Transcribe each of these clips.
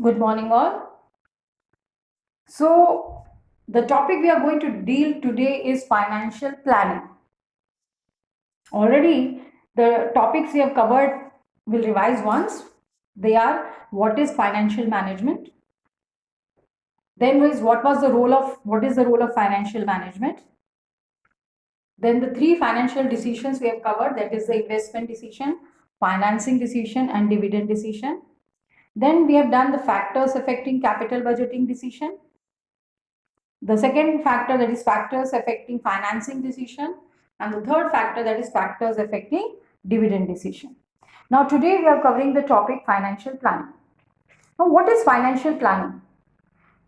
Good morning, all. So, the topic we are going to deal today is financial planning. Already, the topics we have covered will revise once. They are what is financial management, then is what is the role of financial management, then the three financial decisions we have covered, that is the investment decision, financing decision, and dividend decision. Then we have done the factors affecting capital budgeting decision. The second factor, that is factors affecting financing decision, and the third factor, that is factors affecting dividend decision. Now today we are covering the topic financial planning. Now what is financial planning?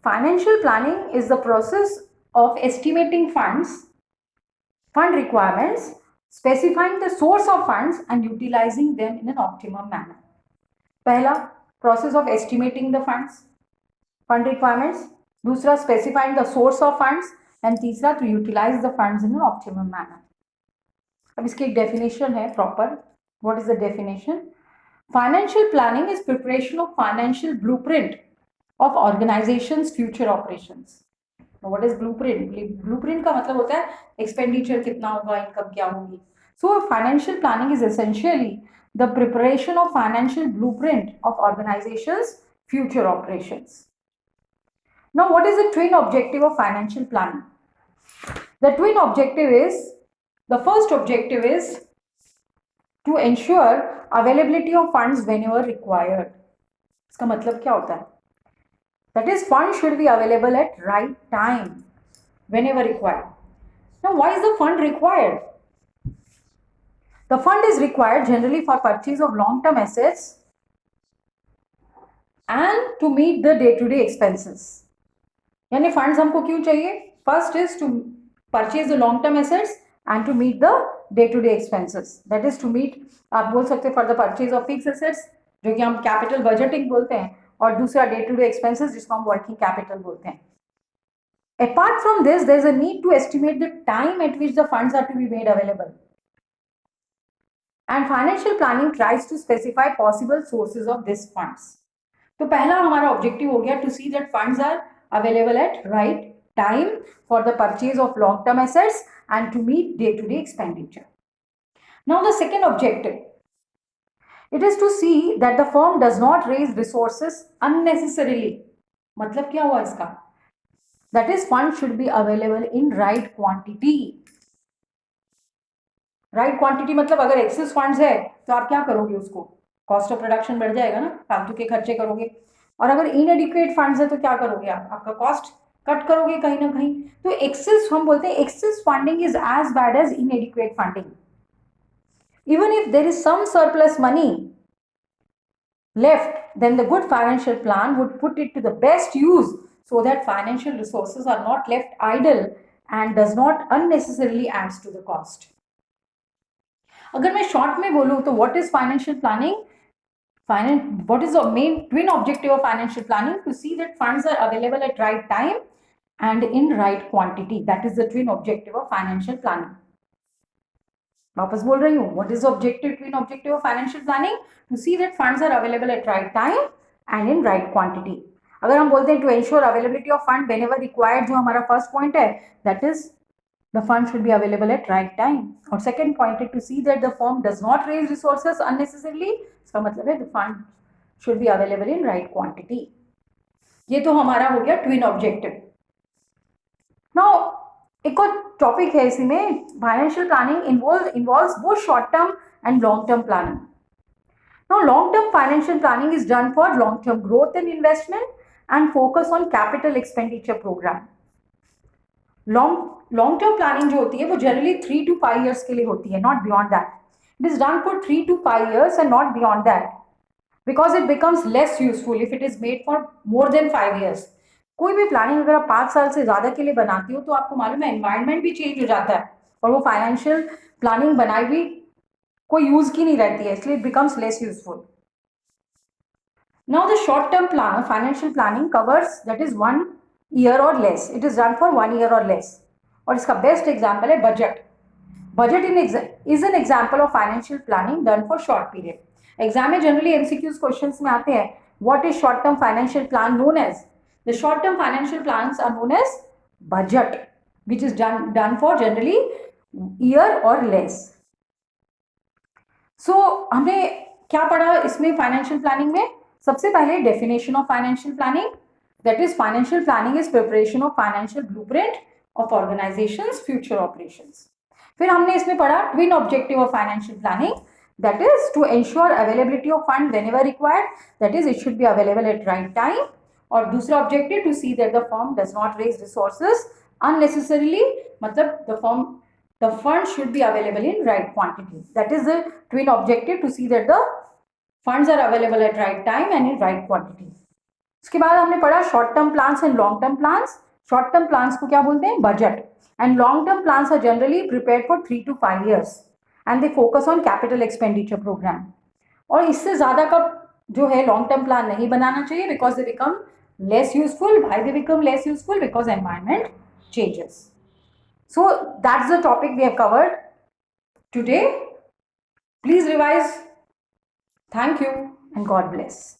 Financial planning is the process of estimating fund requirements, specifying the source of funds and utilizing them in an optimum manner. पहला, process of estimating the fund requirements. दूसरा, specifying the source of funds. And तीसरा, to utilize the funds in an optimum manner. अब इसकी एक definition है proper. What is the definition? Financial planning is preparation of financial blueprint of organization's future operations. Now, what is blueprint? Blueprint का मतलब होता है expenditure कितना होगा, income क्या होगी. So financial planning is essentially the preparation of financial blueprint of organization's future operations. Now, what is the twin objective of financial planning? The twin objective is, the first objective is to ensure availability of funds whenever required. इसका मतलब क्या होता है? That is, funds should be available at right time, whenever required. Now, why is the fund required? The fund is required generally for purchase of long-term assets and to meet the day-to-day expenses. यानी funds हमको क्यों चाहिए? First is to purchase the long term assets and to meet the day to day expenses. That is to meet, आप बोल सकते हैं for the purchase of fix assets, जो कि हम कैपिटल बजटिंग बोलते हैं, और दूसरा डे टू डे एक्सपेंसेस, जिसको हम वर्किंग कैपिटल बोलते हैं. Apart from this, there is a need to estimate the time at which the funds are to be made available. And financial planning tries to specify possible sources of these funds. तो पहला हमारा objective हो गया to see that funds are available at right time for the purchase of long-term assets and to meet day-to-day expenditure. Now the second objective, it is to see that the firm does not raise resources unnecessarily. मतलब क्या हुआ इसका? That is, funds should be available in right quantity. Right quantity मतलब अगर excess funds है तो आप क्या करोगे? उसको कॉस्ट ऑफ प्रोडक्शन बढ़ जाएगा ना, फालतू के खर्चे करोगे. और अगर इनएडिक्वेट फंड्स है तो क्या करोगे? आप आपका कॉस्ट कट करोगे कहीं ना कहीं. तो एक्सेस, हम बोलते हैं excess funding is as bad as inadequate funding. Even if there is some surplus money left, then the good financial plan would put it to the best use so that financial resources are not left idle and does not unnecessarily adds to the cost. अगर मैं short में बोलूं तो what is financial planning? What is the main twin objective of financial planning? To see that funds are available at right time and in right quantity. That is the twin objective of financial planning. वापस बोल रही हूँ, what is the twin objective of financial planning? To see that funds are available at right time and in right quantity. अगर हम बोलते हैं to ensure availability of fund whenever required, जो हमारा first point है, that is, the fund should be available at right time. और second point है to see that the firm does not raise resources unnecessarily. इसका मतलब है the fund should be available in right quantity. ये तो हमारा हो गया twin objective. Now एक और टॉपिक है इसी में, financial planning involves both short term and long term planning. Now long term financial planning is done for long term growth and investment and focus on capital expenditure program. long term planning जो होती है वो generally 3 to 5 years के लिए होती है, not beyond that. It is done for 3 to 5 years and not beyond that, because it becomes less useful if it is made for more than 5 years. कोई भी प्लानिंग अगर आप 5 साल से ज्यादा के लिए बनाती हो तो आपको मालूम है एनवायरनमेंट भी चेंज हो जाता है और वो फाइनेंशियल प्लानिंग बनाई भी कोई यूज की नहीं रहती है, इसलिए it becomes less useful. Now the short term plan financial planning covers that is 1 year or less. It is done for 1 year or less. और इसका बेस्ट एग्जाम्पल है budget. Budget is an example of financial planning done for short period. Exam में generally MCQs questions में आते हैं what is short term financial plan known as? The short term financial plans are known as budget, which is done for generally year or less. So हमने क्या पढ़ा इसमें financial planning में? सबसे पहले definition of financial planning, that is financial planning is preparation of financial blueprint of organisations future operations. फिर हमने इसमें पढ़ा twin objective of financial planning, that is to ensure availability of fund whenever required, that is it should be available at right time. और दूसरा objective to see that the firm does not raise resources unnecessarily, मतलब the fund should be available in right quantity. That is the twin objective, to see that the funds are available at right time and in right quantity. उसके बाद हमने पढ़ा short term plans and long term plans. Short term plans को क्या बोलते हैं? Budget. And long term plans are generally prepared for 3 to 5 years. And they focus on capital expenditure program. और इससे ज़्यादा का जो है long term plan नहीं बनाना चाहिए, because they become less useful. Why they become less useful? Because environment changes. So that's the topic we have covered today. Please revise. Thank you and God bless.